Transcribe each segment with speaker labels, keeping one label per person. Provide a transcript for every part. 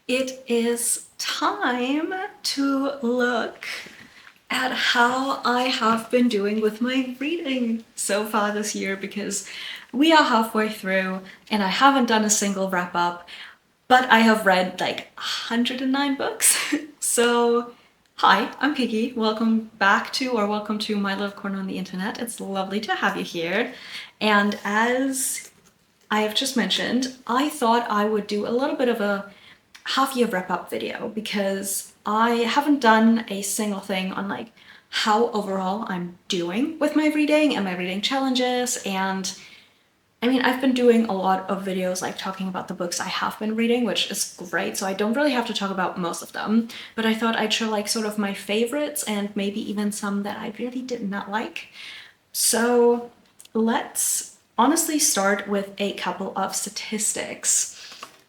Speaker 1: It is time to look at how I have been doing with my reading so far this year, because we are halfway through and I haven't done a single wrap up, but I have read like 109 books. So, hi, I'm Kiki. Welcome to my little corner on the internet. It's lovely to have you here. And as I have just mentioned, I thought I would do a little bit of a half-year wrap-up video because I haven't done a single thing on like how overall I'm doing with my reading and my reading challenges. And I mean, I've been doing a lot of videos like talking about the books I have been reading, which is great, so I don't really have to talk about most of them, but I thought I'd show like sort of my favorites and maybe even some that I really did not like. So let's honestly start with a couple of statistics.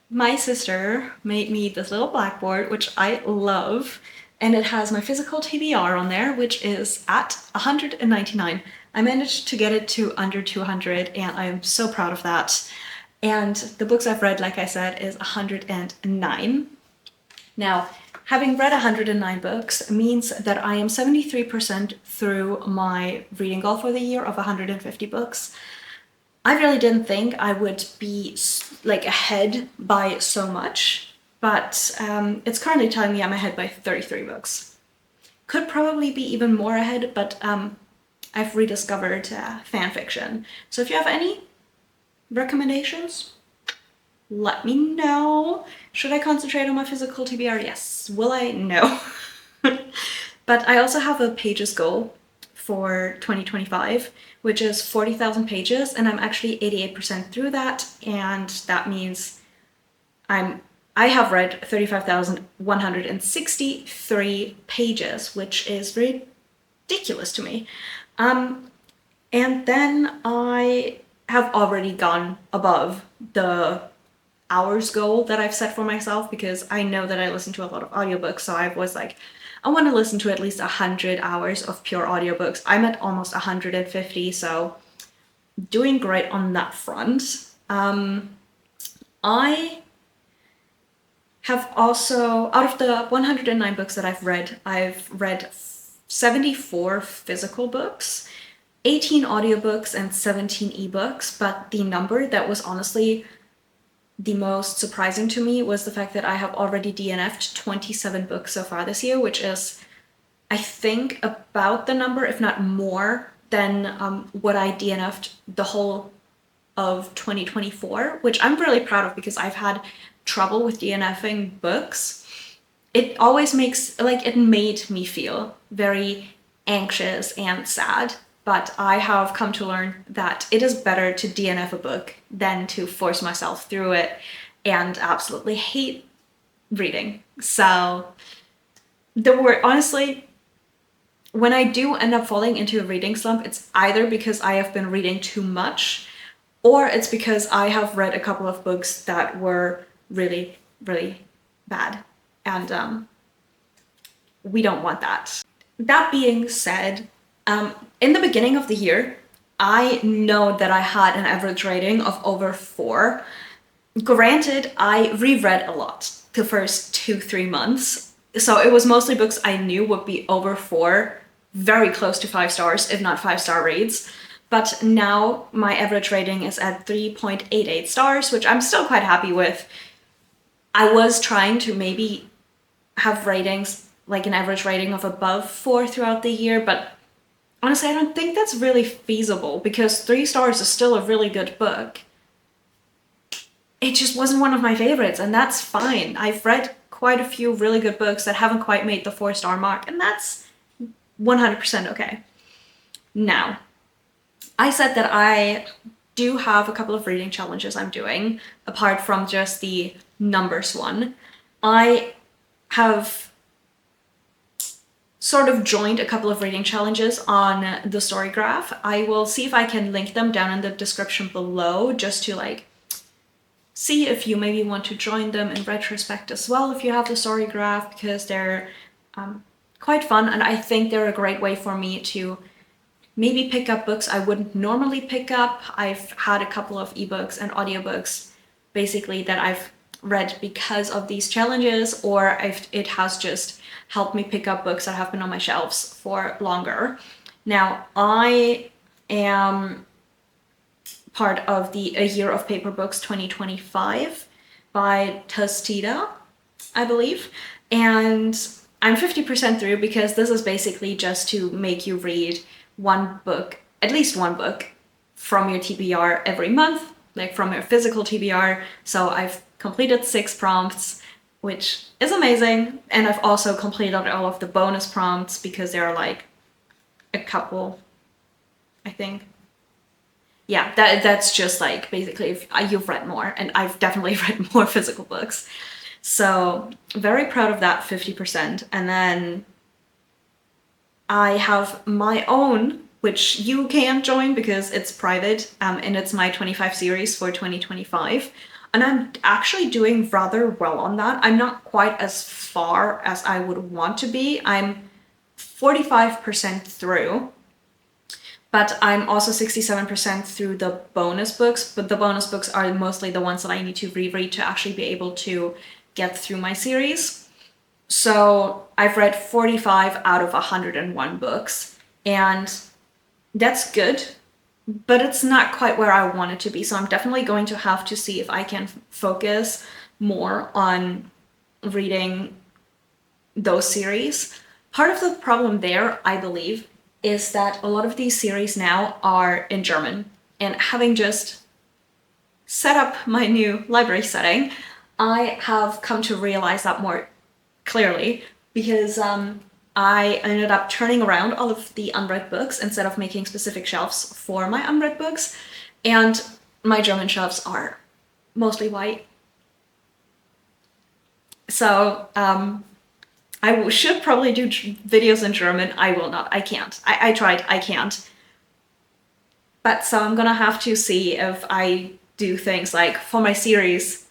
Speaker 1: My sister made me this little blackboard, which I love, and it has my physical TBR on there, which is at 199. I managed to get it to under 200, and I am so proud of that. And the books I've read, like I said, is 109. Now, having read 109 books means that I am 73% through my reading goal for the year of 150 books. I really didn't think I would be like ahead by so much, but it's currently telling me I'm ahead by 33 books. Could probably be even more ahead, but I've rediscovered fan fiction. So if you have any recommendations, let me know. Should I concentrate on my physical TBR? Yes. Will I? No. But I also have a pages goal for 2025, which is 40,000 pages, and I'm actually 88% through that, and that means I have read 35,163 pages, which is ridiculous to me. And then I have already gone above the hours goal that I've set for myself, because I know that I listen to a lot of audiobooks, so I was like, I want to listen to at least 100 hours of pure audiobooks. I'm at almost 150, so doing great on that front. I have also, out of the 109 books that I've read 74 physical books, 18 audiobooks, and 17 ebooks, but the number that was honestly the most surprising to me was the fact that I have already DNF'd 27 books so far this year, which is, I think, about the number, if not more, than what I DNF'd the whole of 2024, which I'm really proud of because I've had trouble with DNFing books. It always makes, like, it made me feel very anxious and sad, but I have come to learn that it is better to DNF a book than to force myself through it and absolutely hate reading. So the word, honestly, when I do end up falling into a reading slump, it's either because I have been reading too much, or it's because I have read a couple of books that were really, really bad. And we don't want that. That being said, in the beginning of the year, I know that I had an average rating of over 4. Granted, I reread a lot the first 2-3 months, so it was mostly books I knew would be over 4, very close to 5 stars, if not 5-star reads. But now my average rating is at 3.88 stars, which I'm still quite happy with. I was trying to maybe have ratings, like an average rating of above 4 throughout the year, but honestly, I don't think that's really feasible because 3 stars is still a really good book. It just wasn't one of my favorites, and that's fine. I've read quite a few really good books that haven't quite made the 4-star mark, and that's 100% okay. Now, I said that I do have a couple of reading challenges I'm doing, apart from just the numbers one. I have sort of joined a couple of reading challenges on the Storygraph. I will see if I can link them down in the description below, just to like see if you maybe want to join them in retrospect as well if you have the Storygraph, because they're quite fun, and I think they're a great way for me to maybe pick up books I wouldn't normally pick up. I've had a couple of ebooks and audiobooks basically that I've read because of these challenges, or if it has just helped me pick up books that have been on my shelves for longer. Now, I am part of the A Year of Paper Books 2025 by Tustida, I believe. And I'm 50% through because this is basically just to make you read one book, at least one book, from your TBR every month, like from your physical TBR. So I've completed 6 prompts, which is amazing. And I've also completed all of the bonus prompts because there are like a couple, I think. Yeah, that's just like basically if you've read more, and I've definitely read more physical books. So very proud of that 50%. And then I have my own, which you can't join because it's private, and it's my 25 series for 2025. And I'm actually doing rather well on that. I'm not quite as far as I would want to be. I'm 45% through, but I'm also 67% through the bonus books. But the bonus books are mostly the ones that I need to reread to actually be able to get through my series. So I've read 45 out of 101 books, and that's good, but it's not quite where I want it to be. So I'm definitely going to have to see if I can focus more on reading those series. Part of the problem there, I believe, is that a lot of these series now are in German. And having just set up my new library setting, I have come to realize that more clearly because I ended up turning around all of the unread books instead of making specific shelves for my unread books. And my German shelves are mostly white. So I should probably do videos in German. I will not. I can't. I tried. I can't. But so I'm gonna have to see if I do things like for my series,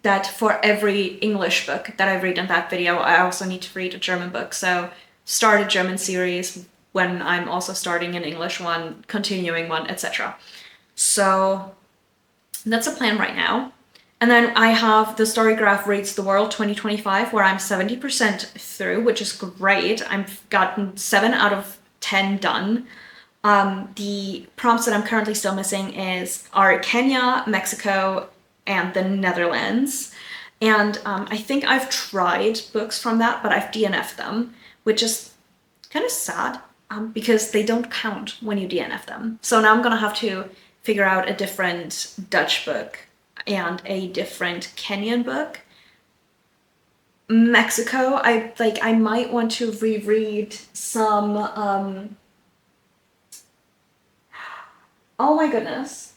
Speaker 1: that for every English book that I read in that video, I also need to read a German book. So start a German series when I'm also starting an English one, continuing one, etc. So that's a plan right now. And then I have the Storygraph Reads the World 2025, where I'm 70% through, which is great. I've gotten 7 out of 10 done. The prompts that I'm currently still missing are Kenya, Mexico, and the Netherlands. And I think I've tried books from that, but I've DNF'd them, which is kind of sad because they don't count when you DNF them. So now I'm gonna have to figure out a different Dutch book and a different Kenyan book. Mexico, I might want to reread some oh my goodness.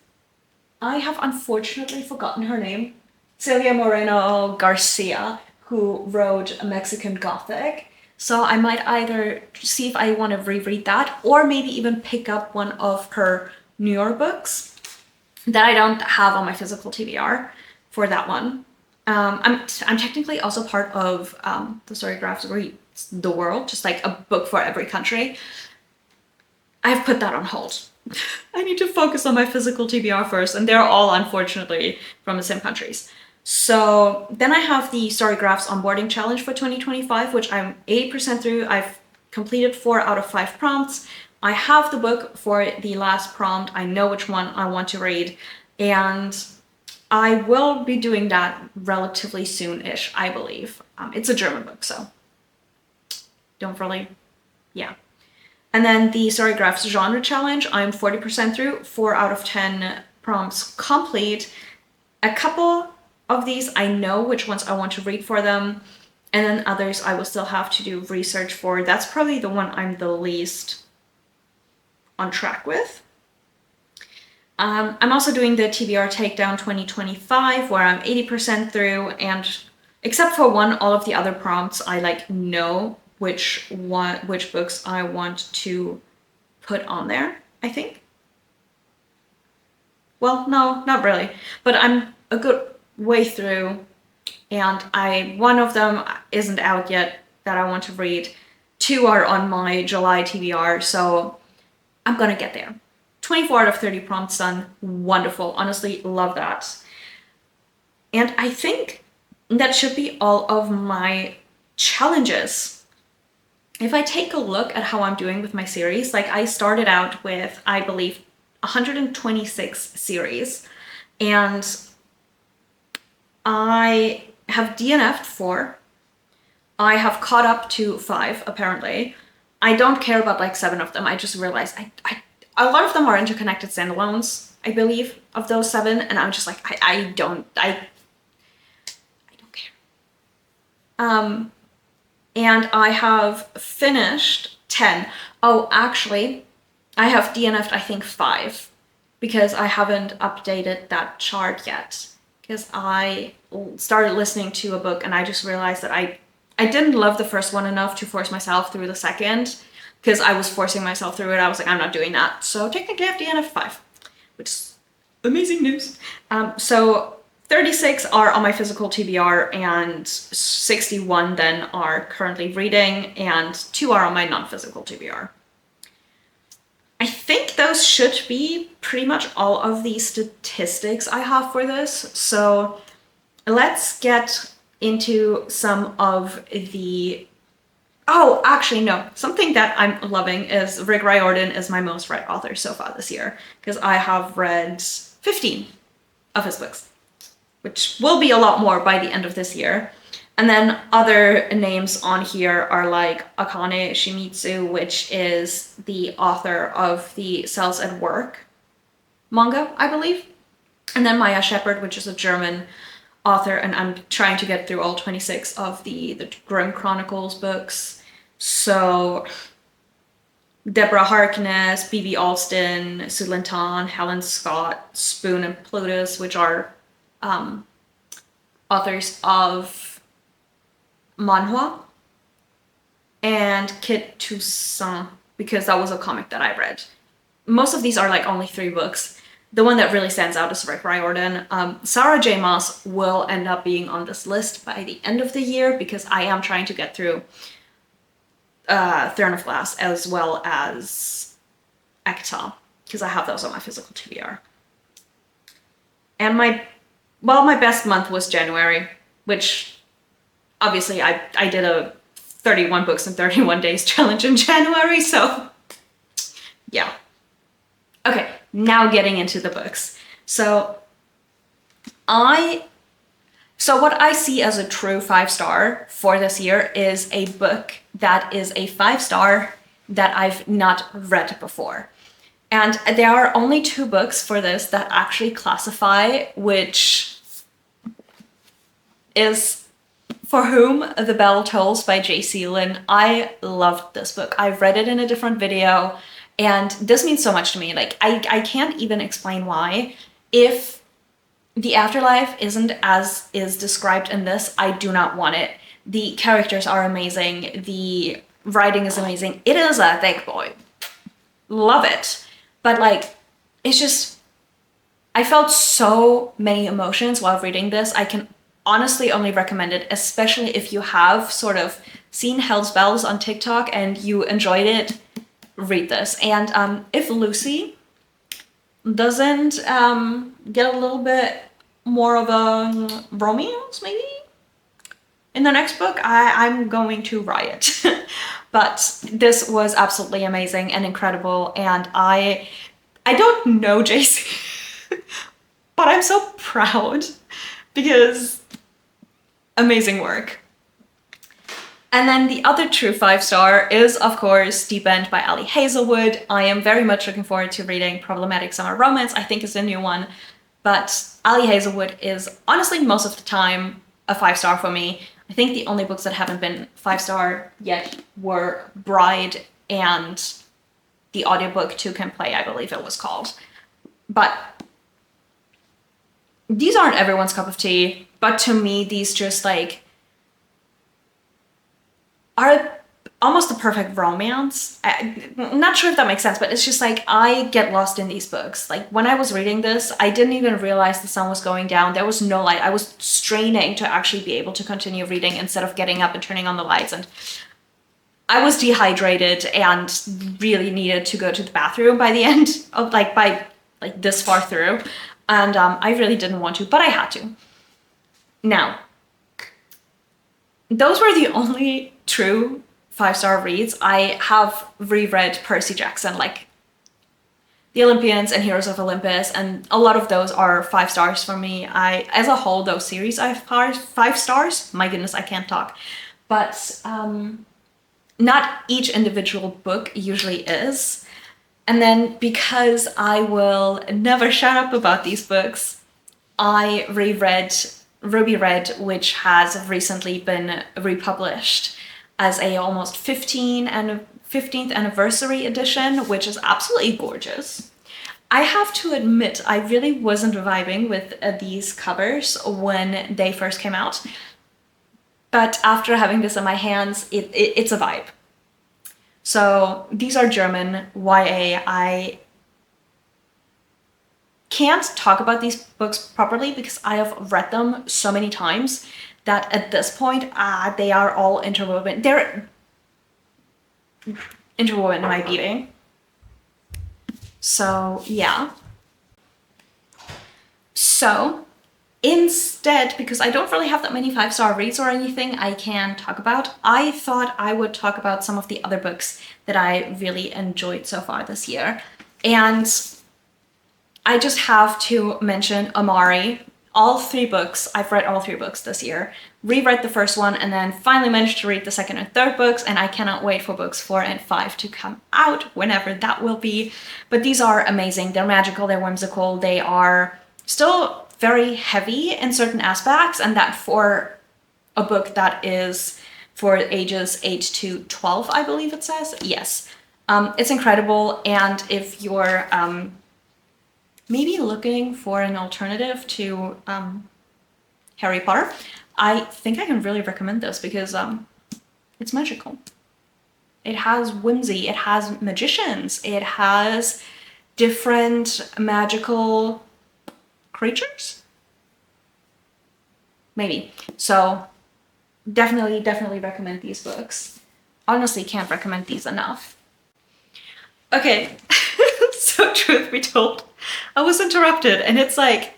Speaker 1: I have unfortunately forgotten her name. Celia Moreno Garcia, who wrote Mexican Gothic. So I might either see if I want to reread that, or maybe even pick up one of her newer books that I don't have on my physical TBR for that one. I'm technically also part of the Storygraphs Reads the World, just like a book for every country. I've put that on hold. I need to focus on my physical TBR first, and they're all unfortunately from the same countries. So then I have the Storygraphs Onboarding Challenge for 2025, which I'm 80% through. I've completed 4 out of 5 prompts. I have the book for the last prompt. I know which one I want to read, and I will be doing that relatively soon-ish, I believe. It's a German book, so don't really, yeah. And then the Storygraphs Genre Challenge, I'm 40% through, 4 out of 10 prompts complete. A couple of these, I know which ones I want to read for them, and then others I will still have to do research for. That's probably the one I'm the least on track with. I'm also doing the TBR Takedown 2025, where I'm 80% through, and except for one, all of the other prompts I know which books I want to put on there, I think. Well, no, not really, but I'm a good way through, and one of them isn't out yet that I want to read. 2 are on my July TBR, so I'm gonna get there. 24 out of 30 prompts done. Wonderful. Honestly, love that. And I think that should be all of my challenges. If I take a look at how I'm doing with my series, like I started out with, I believe, 126 series, and I have DNF'd 4. I have caught up to 5, apparently. I don't care about like 7 of them. I just realized a lot of them are interconnected standalones, I believe, of those 7, and I'm just like, I don't care. And I have finished 10. Oh, actually, I have DNF'd, I think, 5, because I haven't updated that chart yet. Because I started listening to a book and I just realized that I didn't love the first one enough to force myself through the second, because I was forcing myself through it. I was like, I'm not doing that. So technically I have DNF 5, which is amazing news. So 36 are on my physical TBR, and 61 then are currently reading, and 2 are on my non-physical TBR. I think those should be pretty much all of the statistics I have for this. So let's get into some of the... Oh, actually, no. Something that I'm loving is Rick Riordan is my most read author so far this year, because I have read 15 of his books, which will be a lot more by the end of this year. And then other names on here are like Akane Shimizu, which is the author of the Cells at Work manga, I believe. And then Maya Shepard, which is a German author, and I'm trying to get through all 26 of the Grimm Chronicles books. So Deborah Harkness, B.B. Alston, Sue Linton, Helen Scott, Spoon, and Plutus, which are authors of manhwa, and Kit Toussaint, because that was a comic that I read. Most of these are like only 3 books. The one that really stands out is Rick Riordan. Sarah J. Maas will end up being on this list by the end of the year, because I am trying to get through Throne of Glass as well as Ekta, because I have those on my physical TBR. And my best month was January, which obviously I did a 31 books in 31 days challenge in January, so yeah. Okay, now getting into the books. So what I see as a true 5-star for this year is a book that is a 5-star that I've not read before. And there are only 2 books for this that actually classify, which is For Whom the Bell Tolls by J.C. Lin. I loved this book. I've read it in a different video, and this means so much to me. Like, I can't even explain why. If the afterlife isn't as is described in this, I do not want it. The characters are amazing. The writing is amazing. It is a thick boy. Love it. But like, it's just, I felt so many emotions while reading this. I can honestly only recommend it, especially if you have sort of seen Hell's Bells on TikTok and you enjoyed it. Read this. And if Lucy doesn't get a little bit more of a romance, maybe, in the next book, I'm going to riot. But this was absolutely amazing and incredible, and I don't know JC, but I'm so proud, because amazing work. And then the other true 5-star is, of course, Deep End by Ali Hazelwood. I am very much looking forward to reading Problematic Summer Romance. I think it's a new one. But Ali Hazelwood is honestly most of the time a 5-star for me. I think the only books that haven't been 5-star yet were Bride and the audiobook Two Can Play, I believe it was called. But these aren't everyone's cup of tea. But to me, these just like are almost the perfect romance. I'm not sure if that makes sense, but it's just like, I get lost in these books. Like, when I was reading this, I didn't even realize the sun was going down. There was no light. I was straining to actually be able to continue reading instead of getting up and turning on the lights. And I was dehydrated and really needed to go to the bathroom by the end of by this far through. And I really didn't want to, but I had to. Now, those were the only true 5-star reads. I have reread Percy Jackson, like The Olympians and Heroes of Olympus, and a lot of those are 5 stars for me. As a whole, those series I have 5 stars. My goodness, I can't talk. But not each individual book usually is. And then because I will never shut up about these books, I reread Ruby Red, which has recently been republished as a almost 15th anniversary edition, which is absolutely gorgeous. I have to admit, I really wasn't vibing with these covers when they first came out, but after having this in my hands, it's a vibe. So these are German YA. I can't talk about these books properly because I have read them so many times that at this point, they are all interwoven. They're interwoven in my being. So yeah. So instead, because I don't really have that many 5-star reads or anything I can talk about, I thought I would talk about some of the other books that I really enjoyed so far this year. And I just have to mention Amari. All 3 books, I've read all 3 books this year. Reread the first one and then finally managed to read the second and third books, and I cannot wait for books 4 and 5 to come out, whenever that will be. But these are amazing. They're magical, they're whimsical, they are still very heavy in certain aspects, and that for a book that is for ages 8 to 12, I believe it says. Yes. It's incredible, and if you're maybe looking for an alternative to Harry Potter, I think I can really recommend this because it's magical. It has whimsy, it has magicians, it has different magical creatures? Maybe. So definitely recommend these books. Honestly, can't recommend these enough. Okay, so truth be told, I was interrupted and it's like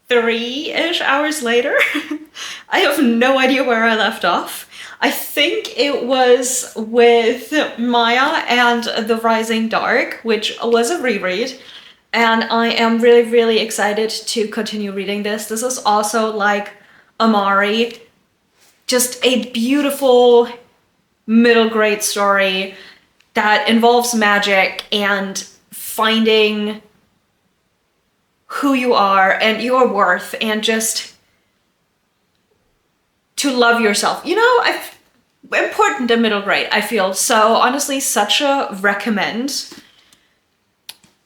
Speaker 1: 3-ish hours later. I have no idea where I left off. I think it was with Maya and The Rising Dark, which was a reread. And I am really excited to continue reading this. This is also like Amari, just a beautiful middle grade story that involves magic and finding who you are and your worth and just to love yourself. You know, important in middle grade, I feel. So honestly, such a recommend.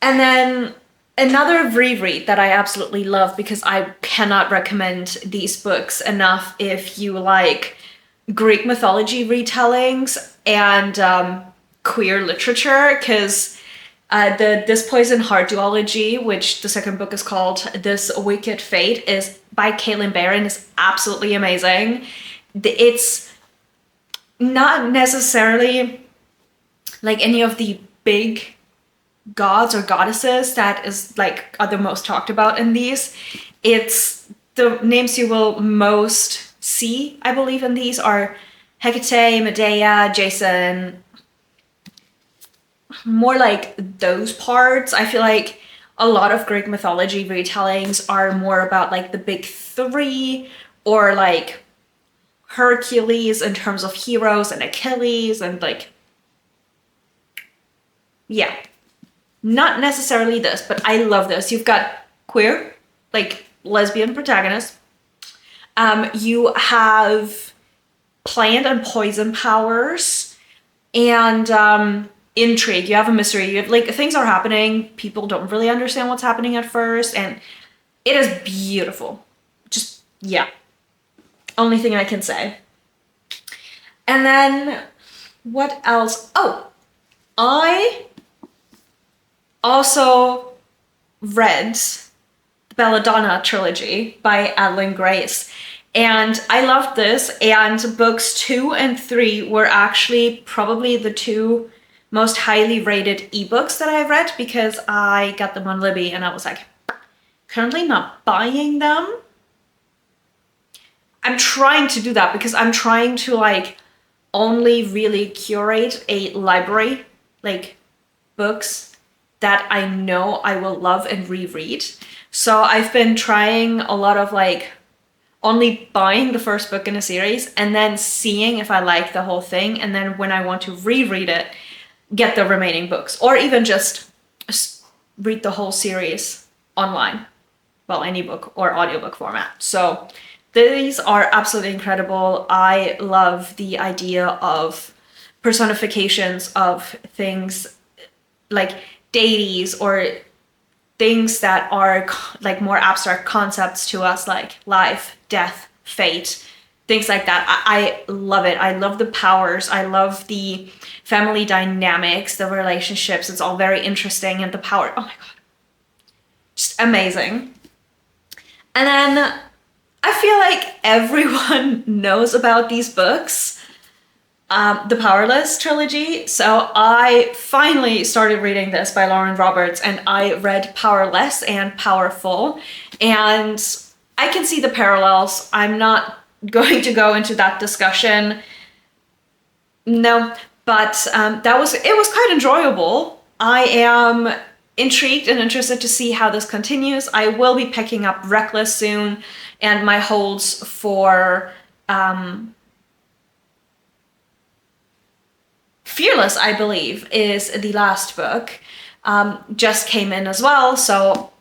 Speaker 1: And then another reread that I absolutely love, because I cannot recommend these books enough if you like Greek mythology retellings and queer literature, because the This Poison Heart duology, which the second book is called This Wicked Fate, is by Caitlin Barron, is absolutely amazing. It's not necessarily like any of the big gods or goddesses that is like are the most talked about in these. It's the names you will most see, I believe, in these are Hecate, Medea, Jason, more like those parts. I feel like a lot of Greek mythology retellings are more about like the big 3, or like Hercules in terms of heroes and Achilles and like, yeah. Not necessarily this, but I love this. You've got queer, like lesbian protagonists. You have plant and poison powers and intrigue. You have a mystery. You have, like, things are happening. People don't really understand what's happening at first, and it is beautiful. Just, yeah. Only thing I can say. And then what else? Oh, I also read the Belladonna trilogy by Adeline Grace, and I loved this, and books 2 and 3 were actually probably the 2 most highly rated ebooks that I read, because I got them on Libby and I was like, currently not buying them, I'm trying to do that because I'm trying to like only really curate a library, like books that I know I will love and reread. So I've been trying a lot of like only buying the first book in a series and then seeing if I like the whole thing. And then when I want to reread it, get the remaining books, or even just read the whole series online. Well, any book or audiobook format. So these are absolutely incredible. I love the idea of personifications of things like deities or things that are like more abstract concepts to us, like life, death, fate, things like that. I love it. I love the powers. I love the family dynamics, the relationships. It's all very interesting. And the power, oh my God, just amazing. And then I feel like everyone knows about these books, the Powerless trilogy. So I finally started reading this by Lauren Roberts, and I read Powerless and Powerful, and I can see the parallels. I'm not going to go into that discussion. No, but it was quite enjoyable. I am intrigued and interested to see how this continues. I will be picking up Reckless soon, and my holds for Fearless, I believe, is the last book. Just came in as well, so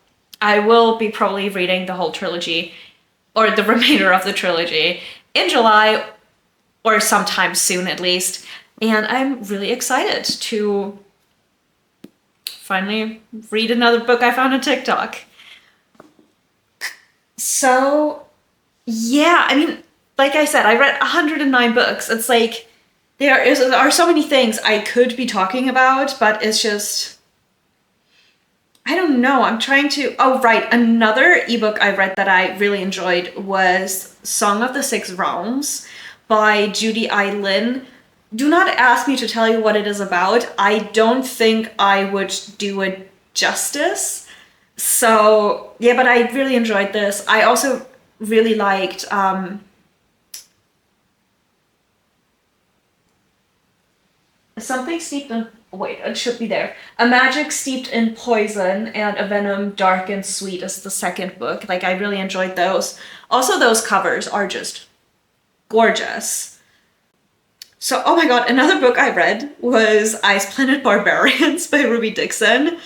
Speaker 1: I will be probably reading the whole trilogy, or the remainder of the trilogy, in July, or sometime soon at least. And I'm really excited to finally read another book I found on TikTok. So, yeah, I mean, like I said, I read 109 books. It's like, there are so many things I could be talking about, but it's just, I don't know. I'm trying to, oh, right. Another ebook I read that I really enjoyed was Song of the Six Realms by Judy I. Lin. Do not ask me to tell you what it is about. I don't think I would do it justice. So, yeah, but I really enjoyed this. I also really liked Something Steeped in... Wait, it should be there. A Magic Steeped in Poison and A Venom Dark and Sweet is the second book. Like, I really enjoyed those. Also, those covers are just gorgeous. So, oh my God, another book I read was Ice Planet Barbarians by Ruby Dixon.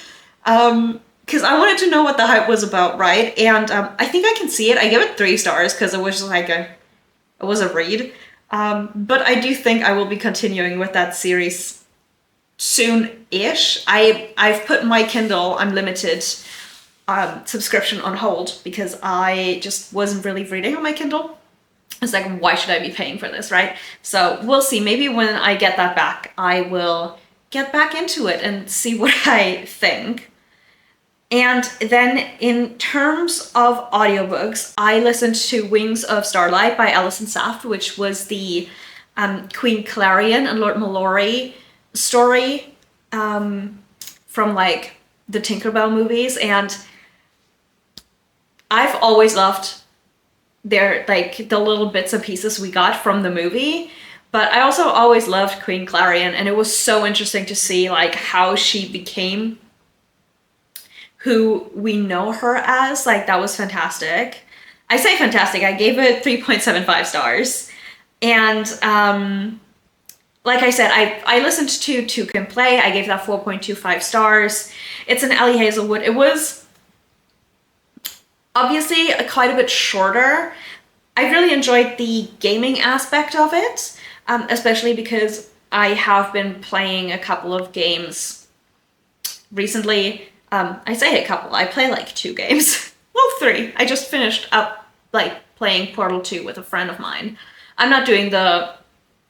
Speaker 1: Because I wanted to know what the hype was about, right? And I think I can see it. I give it 3 stars because it was just like it was a read. But I do think I will be continuing with that series soon-ish. I've put my Kindle Unlimited subscription on hold because I just wasn't really reading on my Kindle. It's like, why should I be paying for this, right? So we'll see. Maybe when I get that back, I will get back into it and see what I think. And then in terms of audiobooks, I listened to Wings of Starlight by Alison Saft, which was the Queen Clarion and Lord Mallory story from like the Tinkerbell movies. And I've always loved their like the little bits and pieces we got from the movie. But I also always loved Queen Clarion, and it was so interesting to see like how she became who we know her as. Like, that was fantastic. I say fantastic, I gave it 3.75 stars. And like I said, I listened to Two Can Play. I gave that 4.25 stars. It's an Ellie Hazelwood. It was obviously quite a bit shorter. I really enjoyed the gaming aspect of it, especially because I have been playing a couple of games recently. I say a couple, I play like 2 games. Well, 3. I just finished up like playing Portal 2 with a friend of mine. I'm not doing the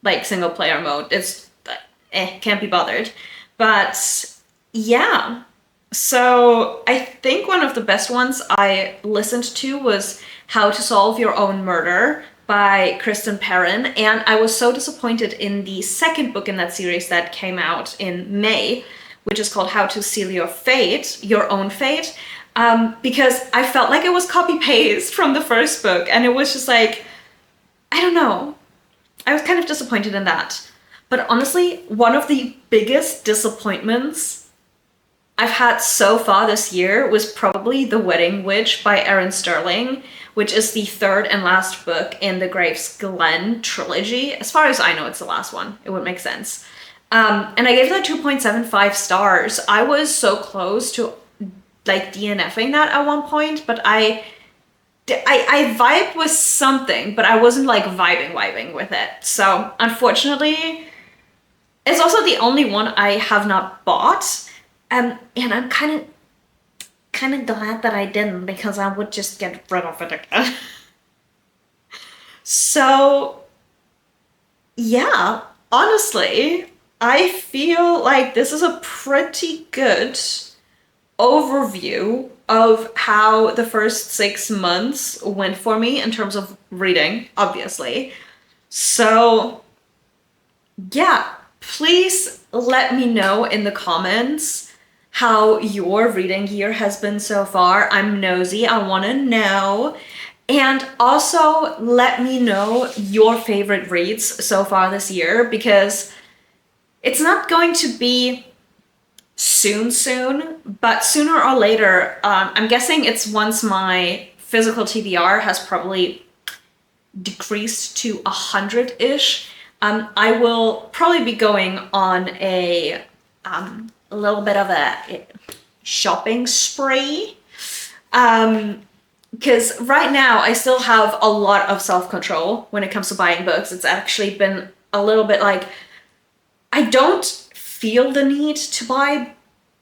Speaker 1: like single player mode. It's can't be bothered. But yeah. So I think one of the best ones I listened to was How to Solve Your Own Murder by Kristen Perrin. And I was so disappointed in the second book in that series that came out in May, which is called How to Seal Your Fate, Your Own Fate, because I felt like it was copy-paste from the first book. And it was just like, I don't know. I was kind of disappointed in that. But honestly, one of the biggest disappointments I've had so far this year was probably The Wedding Witch by Erin Sterling, which is the third and last book in the Graves Glen trilogy. As far as I know, it's the last one. It would make sense. And I gave that 2.75 stars. I was so close to like DNFing that at one point, but I vibed with something, but I wasn't like vibing with it. So unfortunately, it's also the only one I have not bought. And I'm kind of glad that I didn't, because I would just get rid of it again. So yeah, honestly, I feel like this is a pretty good overview of how the first 6 months went for me in terms of reading, obviously. So yeah, please let me know in the comments how your reading year has been so far. I'm nosy, I want to know. And also let me know your favorite reads so far this year, because it's not going to be soon, but sooner or later, I'm guessing it's once my physical TBR has probably decreased to 100-ish. I will probably be going on a little bit of a shopping spree. Because right now I still have a lot of self-control when it comes to buying books. It's actually been a little bit like, I don't feel the need to buy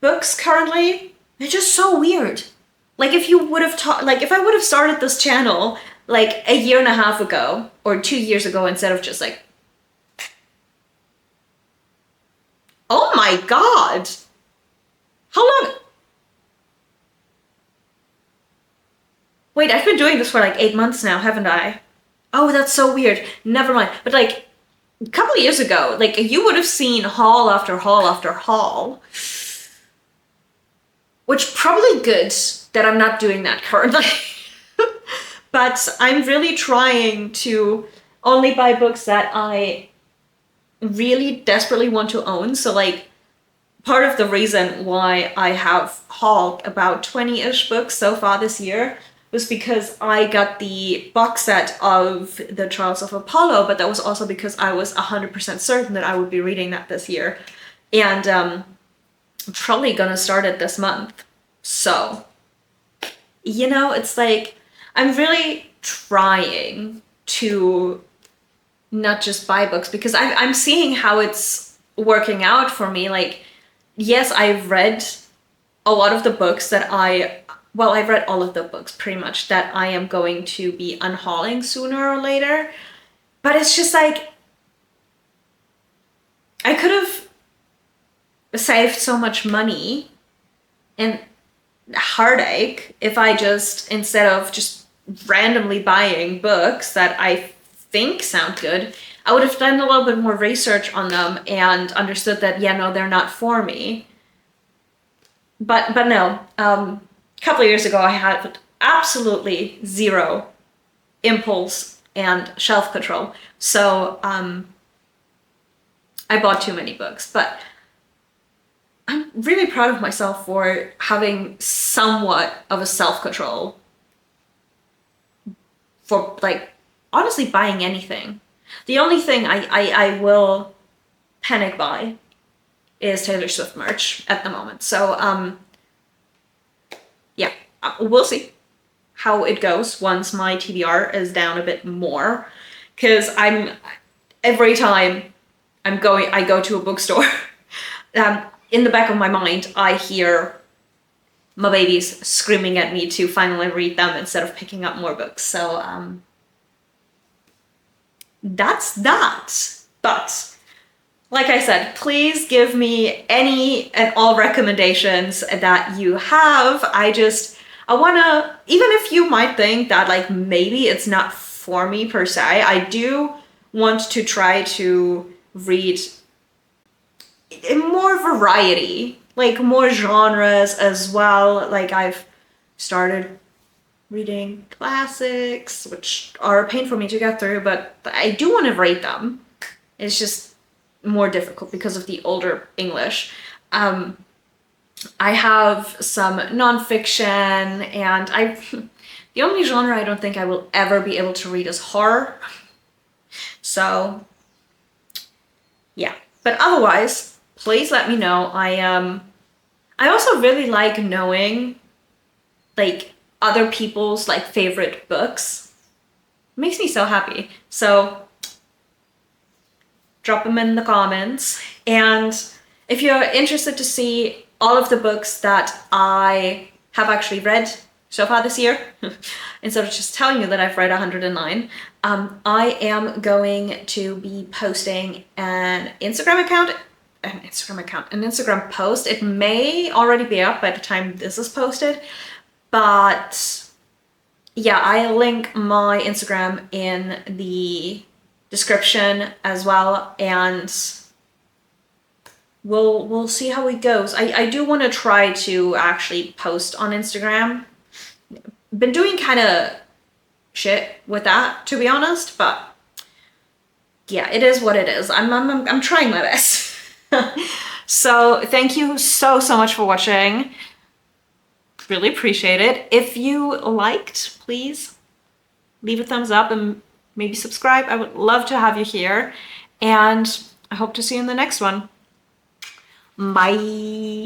Speaker 1: books currently. They're just so weird. Like if you would have if I would have started this channel like a year and a half ago or 2 years ago, instead of just like, oh my god, how long? Wait, I've been doing this for like 8 months now, haven't I? Oh, that's so weird. Never mind. But like a couple of years ago, like you would have seen haul after haul after haul. Which probably good that I'm not doing that currently. But I'm really trying to only buy books that I really desperately want to own. So like part of the reason why I have hauled about 20-ish books so far this year was because I got the box set of The Trials of Apollo, but that was also because I was 100% certain that I would be reading that this year. And I'm probably gonna start it this month. So, you know, it's like, I'm really trying to not just buy books, because I'm seeing how it's working out for me. Like, yes, I've read a lot of the books that I've read all of the books pretty much that I am going to be unhauling sooner or later. But it's just like, I could have saved so much money and heartache if I just, instead of just randomly buying books that I think sound good, I would have done a little bit more research on them and understood that, yeah, no, they're not for me. But no, a couple of years ago, I had absolutely zero impulse and shelf control. So I bought too many books, but I'm really proud of myself for having somewhat of a self-control for like honestly buying anything. The only thing I will panic buy is Taylor Swift merch at the moment. So yeah, we'll see how it goes once my TBR is down a bit more, because every time I go to a bookstore, in the back of my mind I hear my babies screaming at me to finally read them instead of picking up more books. So that's that. But like I said, please give me any and all recommendations that you have. I wanna, even if you might think that like maybe it's not for me per se, I do want to try to read in more variety, like more genres as well. Like I've started reading classics, which are a pain for me to get through, but I do want to rate them. It's just more difficult because of the older English. I have some nonfiction, and the only genre I don't think I will ever be able to read is horror. So, yeah. But otherwise, please let me know. I also really like knowing like other people's like favorite books. It makes me so happy. So drop them in the comments. And if you're interested to see all of the books that I have actually read so far this year, instead of just telling you that I've read 109, I am going to be posting an Instagram post. It may already be up by the time this is posted, but yeah, I link my Instagram in the description as well, and we'll see how it goes. I do want to try to actually post on Instagram. Been doing kind of shit with that, to be honest, but yeah, it is what it is. I'm trying my best. So thank you so much for watching. Really appreciate it. If you liked, please leave a thumbs up and maybe subscribe. I would love to have you here, and I hope to see you in the next one. Bye.